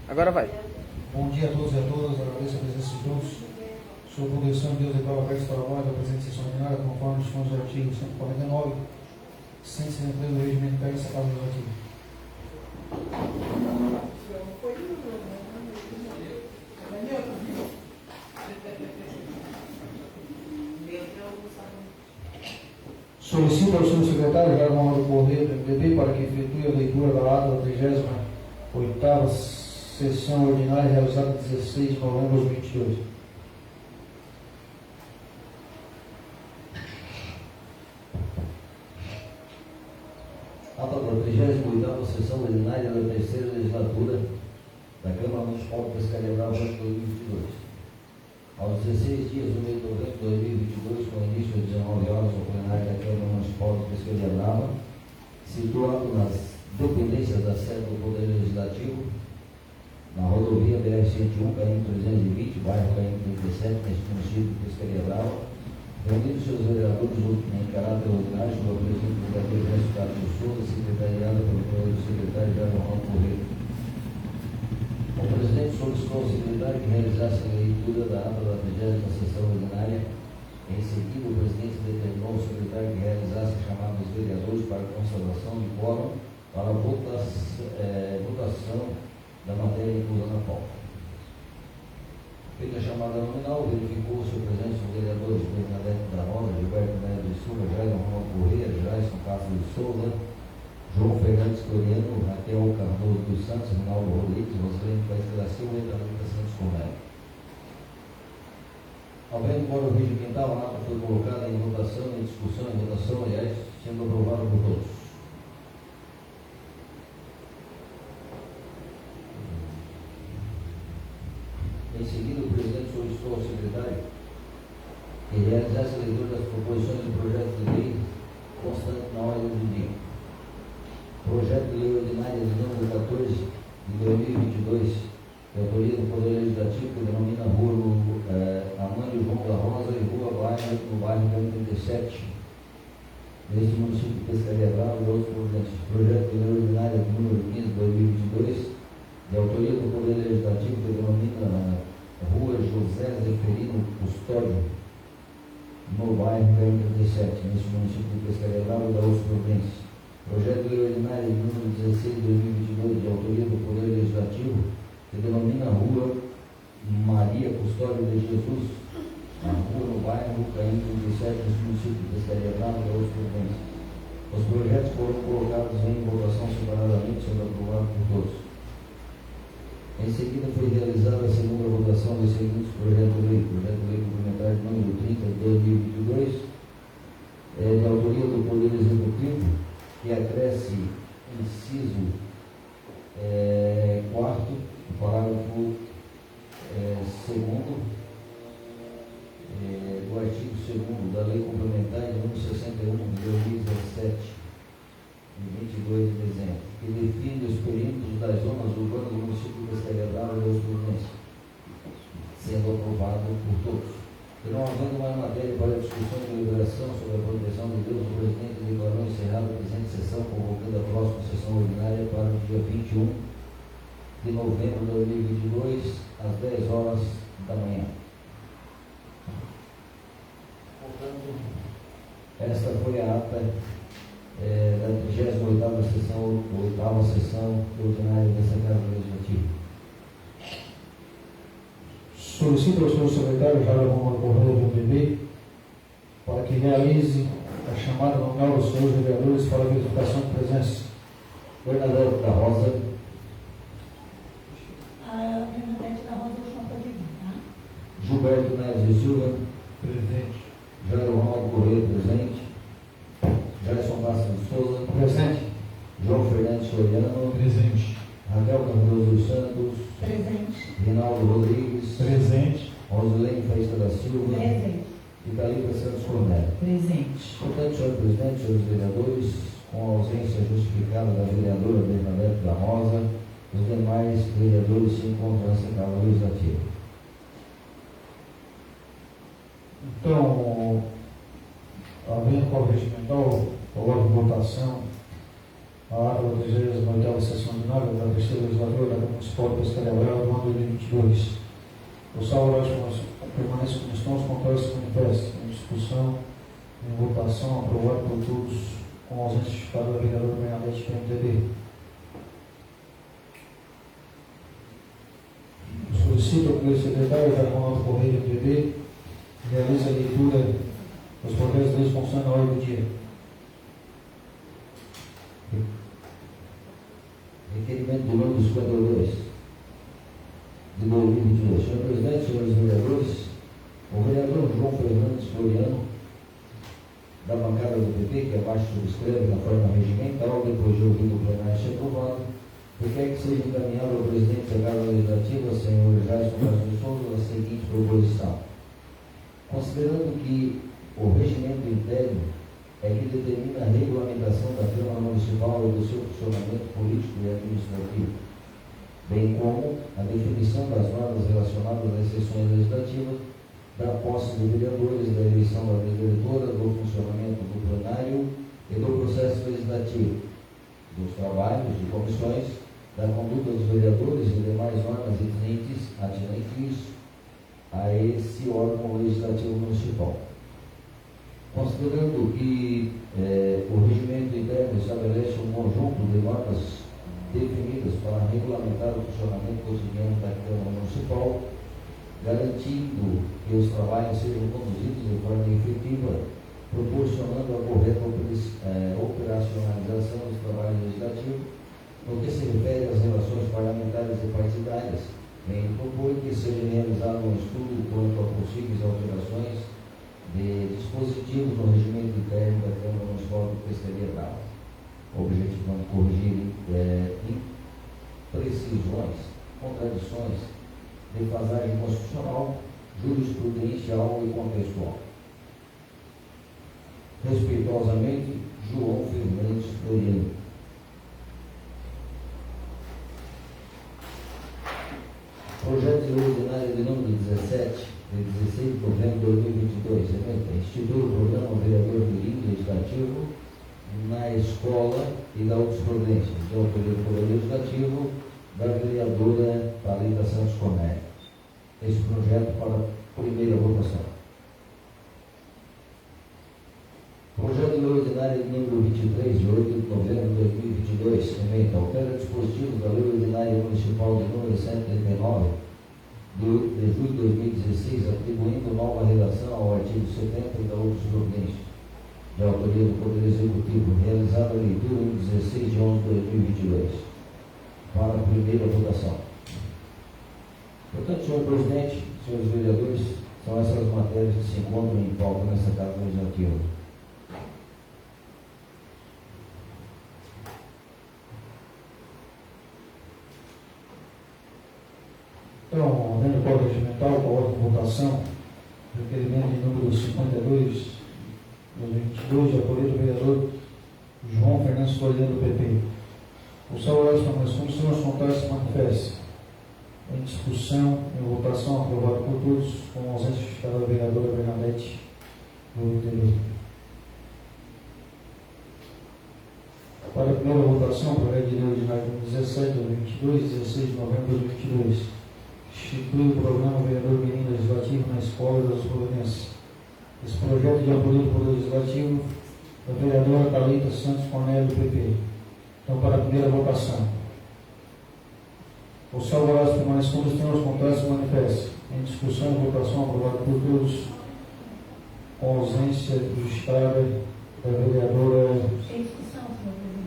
Agora vai. Bom dia a todos e a todas, agradeço a presença de todos. Sou o professor Deus e prova aberta para nós, da presente sessão ordinária, conforme dispõe os artigos 149, 163 do regimento pega essa casa do artigo. Solicito ao senhor secretário Jair Ronaldo Corrêa, do MDB, para que efetue a leitura da ata da 38ª sessão ordinária realizada 16 de novembro de 2022. Ata da 38ª sessão ordinária da terceira legislatura da Câmara Municipal de Pescaria Brava de 2022. Aos 16 dias do mês de novembro de 2022, com início às 19 horas, o plenário da Câmara Municipal de Pescaria Brava, situado nas dependências da sede do Poder Legislativo, na rodovia BR-101, KM-320, bairro KM-37, neste município de Pescaria Brava, reunindo seus vereadores em caráter ordinário, sob a presidente do vereador Ernesto Carlos Souza, secretariada pelo secretário Jair Ronaldo Corrêa. O presidente solicitou ao secretário que realizasse a leitura da ata da 30ª sessão ordinária. Em seguida, o presidente determinou ao secretário que realizasse a chamada dos vereadores para a conservação de quórum para a votação da matéria inclusa na pauta. Feita a chamada nominal, verificou-se o presente dos vereadores Bernadette da Rosa, Gilberto Neves de Silva, Jair Ronaldo Corrêa, Jairson Castro de Souza, João Fernandes Floriano, Raquel Cardoso dos Santos, Rinaldo Rodrigues, Rosalene Paes da Silva e Thalita Santos Correia. Havendo quórum regimental, a ata foi colocada em votação, em discussão, em votação, aliás, sendo aprovada por todos. Em seguida, o presidente solicitou ao secretário que realizasse a leitura das proposições do projeto de lei constante na ordem do dia. Projeto de lei ordinária de número 14 de 2022, de autoria do Poder Legislativo, que denomina Rua Amândio João da Rosa e Rua Bairro, no bairro 37, neste município de Pescaria Brava e outros projetos. Projeto de lei ordinária de número 15 de 2022, de autoria do Poder Legislativo, que denomina Rua José Zeferino Custódio, no bairro 37, neste município de Pescaria Brava e da outros províncias. Projeto de lei ordinária de número 16 de 2022, de autoria do Poder Legislativo, que denomina Rua Maria Custódio de Jesus, na rua no bairro KM-37, neste município de Pescaria Brava e da outros províncias. Os projetos foram colocados em votação separadamente, sendo aprovados por todos. Em seguida, foi realizada a segunda votação dos seguintes projetos de lei. Projeto de lei complementar número 30 de 2022, de autoria do Poder Executivo, que acresce inciso 4º, parágrafo 2º do artigo 2º da Lei Complementar número 61 de 2017, de 22 de dezembro, que define os perímetros das zonas urbanas do município de Pescaria Brava e das províncias, sendo aprovado por todos. E não havendo mais matéria para discussão e deliberação sobre a proteção de Deus, o presidente declarou encerrada a presente sessão, convocando a próxima sessão ordinária para o dia 21 de novembro de 2022, às 10 horas da manhã. Portanto, esta foi a ata da 38ª sessão, 8ª sessão ordinária dessa Casa Legislativa. Solicito ao senhor secretário Jair Ronaldo Corrêa, do MDB, para que realize a chamada nominal dos senhores vereadores para a verificação de presença. Bernadette da Rosa. A Bernadette da Rosa eu chamo de tá? Gilberto Neves de Silva. Presente. Jair Ronaldo Corrêa, presente. Jairson Castro de Souza. Presente. João Fernandes Floriano. Presente. Raquel Cardoso dos Santos. Presente. Rinaldo Rodrigues. Presente. Rosalene Faísca da Silva. Presente. E Thalita Santos Cornelia. Presente. Portanto, senhor presidente, senhores vereadores, com a ausência justificada da vereadora Bernadette da Rosa, os demais vereadores se encontram nessa Casa Legislativa. Então, havendo quórum regimental, coloco em votação a ata da 38ª sessão ordinária da terceira legislatura da Câmara Municipal de Pescaria Brava do ano 2022. O salvo permanece como estão, os contrários se manifestam. Em discussão, em votação, aprovado por todos, com ausência justificada da vereadora Bernadette do MDB. Solicito ao primeiro secretário da Ronaldo Correia do MDB realize a leitura dos projetos de lei constantes na ordem do dia. Requerimento do número 52 de 2022. Senhor presidente, senhores vereadores, o vereador João Fernandes Floriano, da bancada do PP, que abaixo subscreve na forma regimental, depois de ouvir o plenário ser aprovado, requer que seja encaminhado ao presidente da Casa Legislativa, senhor Jairson Carlos de Souza, a seguinte proposição. Considerando que o regimento interno é que determina a regulamentação da Câmara Municipal e do seu funcionamento político e administrativo, bem como a definição das normas relacionadas às sessões legislativas, da posse de vereadores, da eleição da diretora, do funcionamento do plenário e do processo legislativo, dos trabalhos de comissões, da conduta dos vereadores e demais normas atinentes a esse órgão legislativo municipal. Considerando que o regimento interno estabelece um conjunto de normas definidas para regulamentar o funcionamento cotidiano da Câmara Municipal, garantindo que os trabalhos sejam conduzidos de forma efetiva, proporcionando a correta operacionalização dos trabalhos legislativos, no que se refere às relações parlamentares e partidárias, vem propor que seja realizado um estudo quanto a possíveis alterações de dispositivos no regimento interno da Câmara Municipal de Pescaria Brava, objetivando corrigir imprecisões, contradições, defasagem constitucional, jurisprudencial e contextual. Respeitosamente, João Fernandes Floriano. Projeto de lei ordinária de número 17, de 16 de novembro de 2022, institui o programa Vereador Mirim Legislativo na Escola e da Jurisprudência, de autoria do Poder Legislativo, da vereadora Thalita Santos Cornélio. Esse projeto para primeira votação. Projeto de lei ordinária de número 23, de 8 de novembro de 2022, emenda, altera dispositivos da Lei Ordinária Municipal de número 139, de julho de 2016, atribuindo nova redação ao artigo 70 da Jurisprudência, de autoria do Poder Executivo, realizada a leitura em 16 de 11 de 2022, para a primeira votação. Portanto, senhor presidente, senhores vereadores, são essas matérias que se encontram em pauta nessa Casa Legislativa. Então, dentro do Código Regimental, coloco em votação o requerimento de número 52, de 2022, de autoria do vereador João Fernandes Floriano do PP. O salvo para as comissões contrárias se manifesta. Em discussão, em votação, aprovado por todos, com ausência justificada da vereadora Bernadette do MDB. Para a primeira votação, projeto de lei ordinário número 17 de 2022, 16 de novembro de 2022. Institui o programa Vereador Mirim Legislativo na Escola das Providências. Esse projeto de autoria do Poder Legislativo da vereadora Thalita Santos Cornélio do PP. Então, para a primeira votação. O salvo permanece como estão, os contrários se manifestam. Em discussão e votação, aprovado por todos, com ausência justificada da vereadora. Sem discussão, senhor presidente.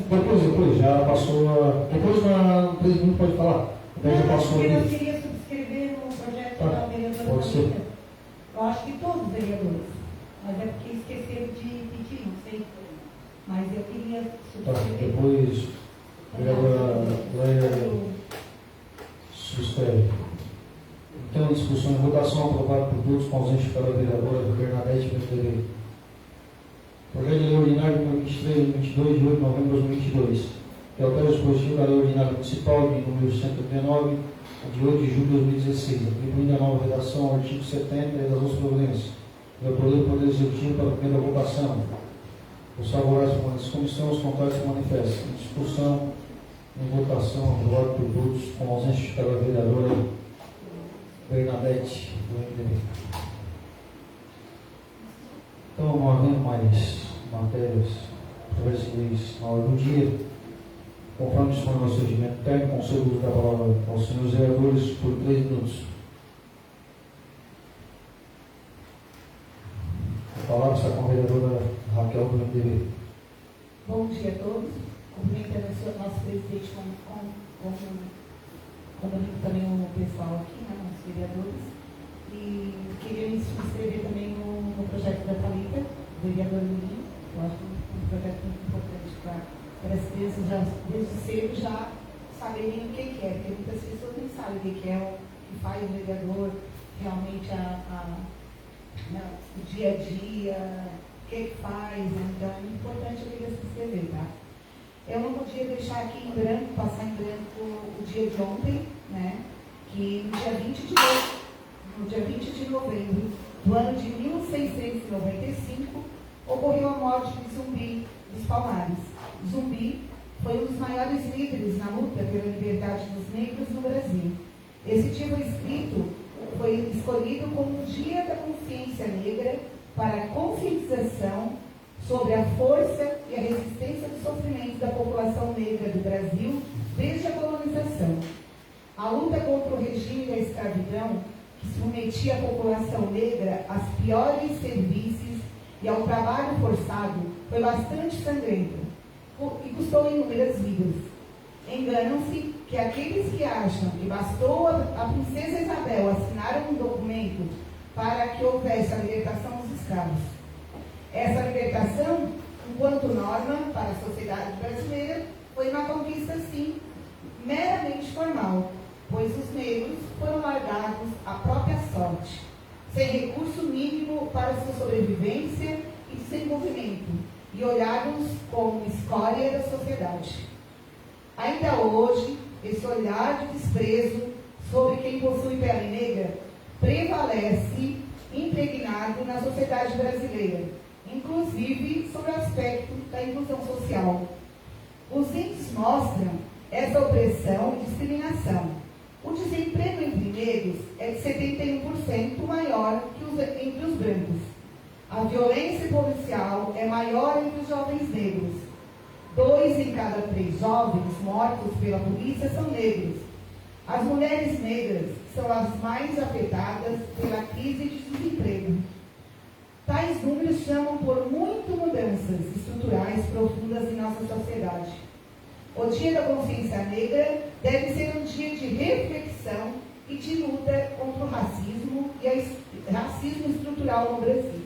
Depois, já passou. Depois, na 3 minutos, pode falar. Daí já passou Eu ali. queria subscrever o projeto Tá, da vereadora pode ser. Thalita. Eu acho que todos os vereadores. Mas é porque esqueceram de pedir, não sei. Mas eu queria Tá, subscrever. depois, a vereadora Leia subscreve. Então, em discussão e votação, aprovado por todos, com ausência para a vereadora Bernadette do MDB. Projeto de lei ordinário número 23 de 22 de 8 de novembro de 2022, que altera o dispositivo da lei ordinária municipal de número 139, de 8 de julho de 2016, atribuindo a nova redação ao artigo 70 das outras providências, de autoria do Poder Executivo para a primeira votação. Os favoráveis permanecem em comissão, os contrários se manifestam. Em discussão, em votação, aprovado por todos, com ausência da vereadora Bernadette, do MDB. Então, não havendo mais matérias através de leis na ordem do dia, conforme dispõe o nosso regimento técnico, concedo o uso da palavra aos senhores vereadores por 3 minutos. A palavra está com a vereadora Raquel do MDB. Bom dia a todos. Cumprimentando o nosso presidente, comunico também o pessoal aqui, né, os vereadores. E queria me inscrever também no projeto da Thalita, do vereador Lulinho. Eu acho um projeto muito importante para as crianças já, desde cedo já saberem o que é, porque muitas pessoas nem sabem o que é, o que faz o vereador, realmente o dia a dia, o que faz, né? Então é importante eu queria se inscrever, tá? Eu não podia deixar aqui em branco, passar em branco o dia de ontem, né? Que no dia 20 de novembro do ano de 1695, ocorreu a morte de Zumbi dos Palmares. Zumbi foi um dos maiores líderes na luta pela liberdade dos negros no Brasil. Esse dia foi escolhido como o Dia da Consciência Negra para a conscientização sobre a força e a resistência do sofrimento da população negra do Brasil desde a colonização. A luta contra o regime da escravidão, que submetia a população negra às piores serviços e ao trabalho forçado, foi bastante sangrenta e custou inúmeras vidas. Enganam-se que aqueles que acham que bastou a princesa Isabel assinar um documento para que houvesse a libertação dos escravos. Essa libertação, enquanto norma para a sociedade brasileira, foi uma conquista, sim, meramente formal, pois os negros foram largados à própria sorte, sem recurso mínimo para sua sobrevivência e desenvolvimento, e olhados como escória da sociedade. Ainda hoje, esse olhar de desprezo sobre quem possui pele negra prevalece impregnado na sociedade brasileira, inclusive sobre o aspecto da inclusão social. Os índices mostram essa opressão e discriminação. O desemprego entre negros é de 71% maior que entre os brancos. A violência policial é maior entre os jovens negros. 2 em cada 3 jovens mortos pela polícia são negros. As mulheres negras são as mais afetadas pela crise de desemprego. Tais números chamam por muito mudanças estruturais profundas em nossa sociedade. O Dia da Consciência Negra deve ser um dia de reflexão e de luta contra o racismo e o racismo estrutural no Brasil.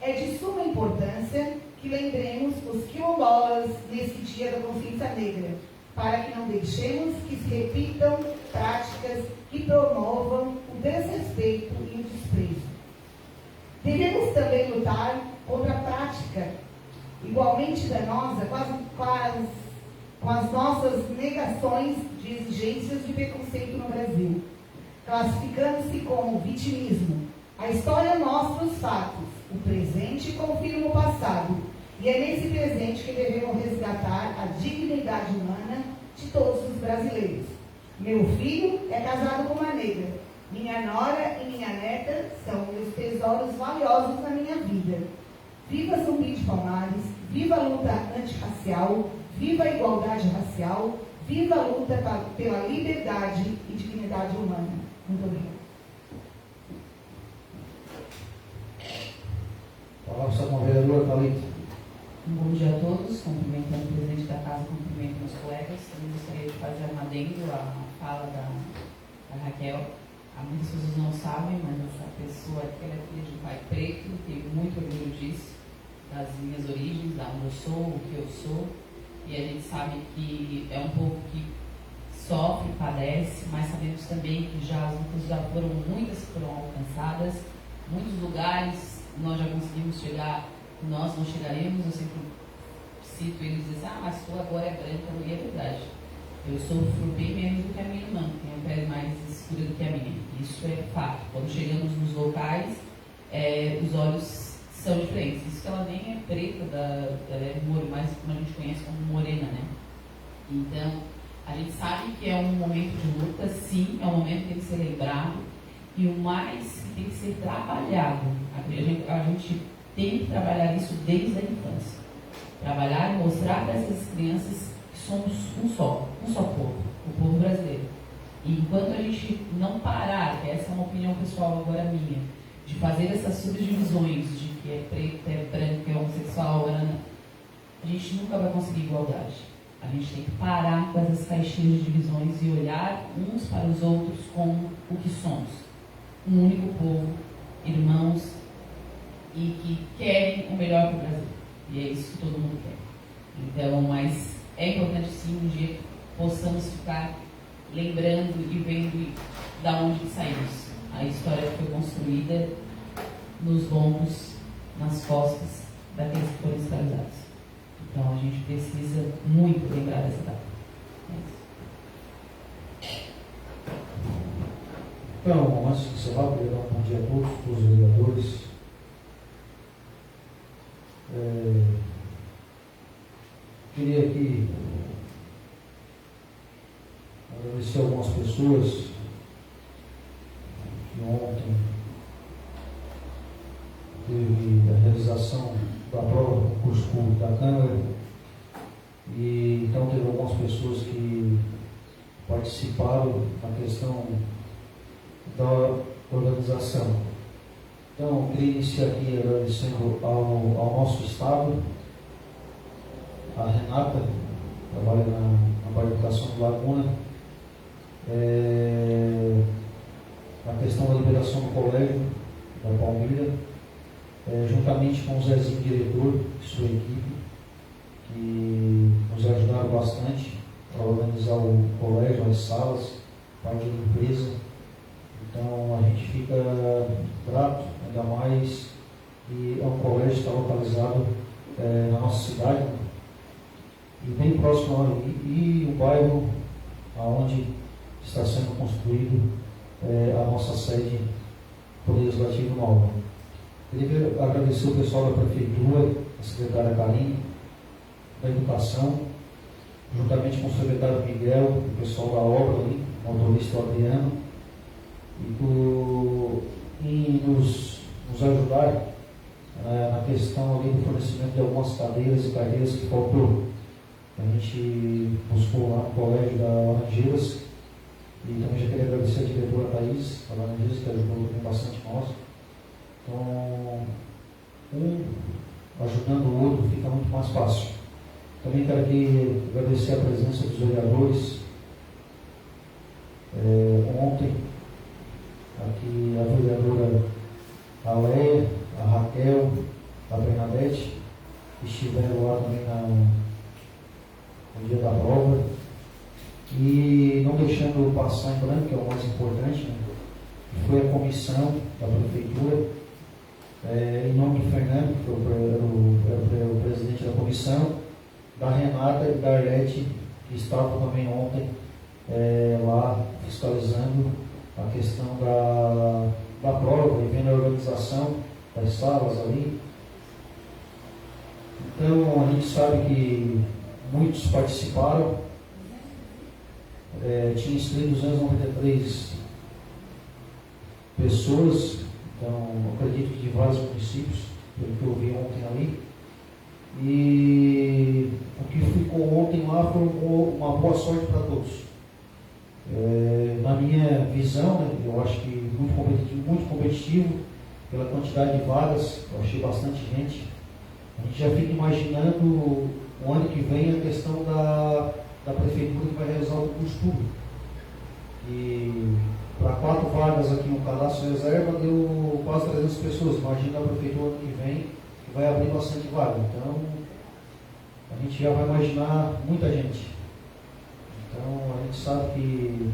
É de suma importância que lembremos os quilombolas nesse Dia da Consciência Negra, para que não deixemos que se repitam práticas que promovam o desrespeito e o desprezo. Devemos também lutar contra a prática igualmente danosa com as nossas negações de exigências de preconceito no Brasil, classificando-se como vitimismo. A história mostra os fatos, o presente confirma o passado, e é nesse presente que devemos resgatar a dignidade humana de todos os brasileiros. Meu filho é casado com uma negra. Minha nora e minha neta são meus tesouros valiosos na minha vida. Viva Zumbi de Palmares, viva a luta antirracial, viva a igualdade racial, viva a luta pela liberdade e dignidade humana. Muito obrigada. A palavra está com a vereadora Thalita. Bom dia a todos, cumprimentando o presidente da casa, cumprimento meus colegas. Eu gostaria de fazer um adendo à fala da Raquel. Muitas pessoas não sabem, mas essa pessoa ela é filha de um pai preto, tenho muito orgulho disso, das minhas origens, da onde eu sou, o que eu sou, e a gente sabe que é um povo que sofre, padece, mas sabemos também que as lutas já foram muitas que foram alcançadas, muitos lugares nós já conseguimos chegar, nós não chegaremos. Eu sempre cito eles e dizem, mas tu agora é branca, e é verdade. Eu sofro bem menos do que a minha irmã, tenho a pele mais escura do que a minha. Isso é fato. Quando chegamos nos locais, os olhos são diferentes. Isso que ela nem é preta, ela é mais como a gente conhece como morena, né? Então, a gente sabe que é um momento de luta, sim, é um momento que tem que ser lembrado, e o mais que tem que ser trabalhado. A gente tem que trabalhar isso desde a infância. Trabalhar e mostrar para essas crianças que somos um só povo, o povo brasileiro. E enquanto a gente não parar, que essa é uma opinião pessoal agora minha, de fazer essas subdivisões de que é preto, é branco, é homossexual, a gente nunca vai conseguir igualdade. A gente tem que parar com essas caixinhas de divisões e olhar uns para os outros como o que somos. Um único povo, irmãos, e que querem o melhor para o Brasil. E é isso que todo mundo quer. Então, mas é importante sim um dia que possamos ficar lembrando e vendo da onde saímos. A história foi construída nos lombos, nas costas daqueles que foram escravizados. Então a gente precisa muito lembrar dessa data. É isso. Então, antes de encerrar, eu queria dar um bom dia a todos os vereadores. Queria aqui agradecer a algumas pessoas que ontem teve a realização da prova do concurso público da Câmara, e então teve algumas pessoas que participaram na questão da organização. Então, eu queria iniciar aqui agradecendo ao nosso Estado, a Renata, que trabalha na qualificação do Laguna, na questão da liberação do colégio da Palmira, juntamente com o Zezinho, diretor e sua equipe, que nos ajudaram bastante a organizar o colégio, as salas, parte de limpeza. Então a gente fica grato, ainda mais que é um colégio que está localizado na nossa cidade, e bem próximo ali, e o bairro onde está sendo construído a nossa sede Poder Legislativo Nova. Queria agradecer o pessoal da Prefeitura, a secretária Karine, da Educação, juntamente com o secretário Miguel, o pessoal da obra ali, o motorista Adriano, e nos ajudar na questão ali do fornecimento de algumas cadeiras e carreiras que faltou. A gente buscou lá no colégio da Laranjeiras, e também já queria agradecer a diretora Thaís, da Laranjeiras, que ajudou também bastante nós. Então, um ajudando o outro fica muito mais fácil. Também quero aqui agradecer a presença dos vereadores. Ontem, aqui a vereadora Aleia, a Raquel, a Bernadette, estiveram lá também no dia da prova. E não deixando passar em branco, que é o mais importante, né? Foi a comissão da Prefeitura, em nome do Fernando, que foi o presidente da comissão, da Renata e da Arlete, que estavam também ontem lá fiscalizando a questão da prova e vendo a organização das salas ali. Então a gente sabe que muitos participaram, tinha inscrito 293 pessoas, então acredito que de vários municípios, pelo que eu vi ontem ali. E o que ficou ontem lá foi uma boa sorte para todos. Na minha visão, né, eu acho que muito competitivo pela quantidade de vagas, eu achei bastante gente. A gente já fica imaginando o ano que vem a questão da prefeitura que vai realizar o concurso público. E para 4 vagas aqui no cadastro reserva deu quase 300 pessoas. Imagina a prefeitura ano que vem, que vai abrir bastante vaga. Então, a gente já vai imaginar muita gente. Então, a gente sabe que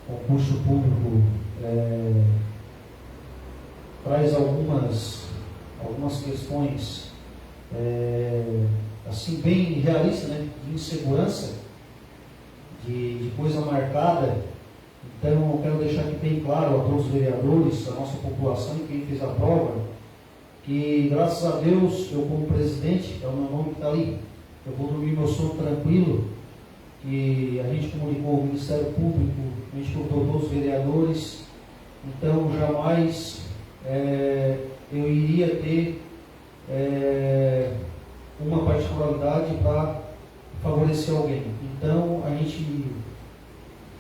o concurso público traz algumas questões assim bem realistas, né? De insegurança, de coisa marcada. Então, eu quero deixar aqui bem claro a todos os vereadores, a nossa população e quem fez a prova, que, graças a Deus, eu como presidente, é o meu nome que está ali, eu vou dormir meu sono tranquilo, que a gente comunicou o Ministério Público, a gente escutou todos os vereadores, então jamais eu iria ter uma particularidade para favorecer alguém. Então a gente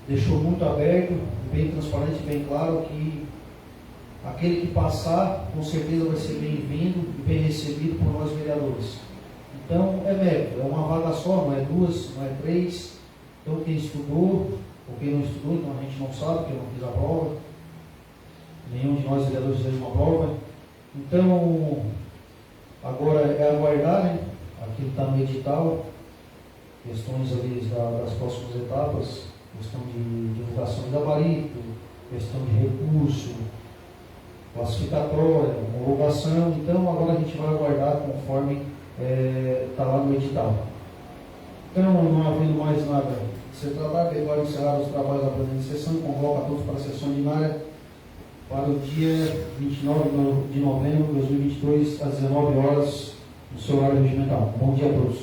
deixou muito aberto, bem transparente, bem claro que aquele que passar, com certeza vai ser bem-vindo e bem recebido por nós vereadores. Então é mérito, é uma vaga só, não é duas, não é três. Então quem estudou, ou quem não estudou, então a gente não sabe, porque eu não fiz a prova. Nenhum de nós vereadores fez uma prova. Então, agora é aguardar, né? Aquilo está no edital, questões ali das próximas etapas, questão de divulgação de gabarito, questão de recurso, classificatória, homologação. Então, agora a gente vai aguardar conforme está lá no edital. Então, não havendo mais nada a ser tratado, agora encerrar os trabalhos da presente sessão, convoca a todos para a sessão ordinária para o dia 29 de novembro de 2022, às 19 horas, no seu horário regimental. Bom dia a todos.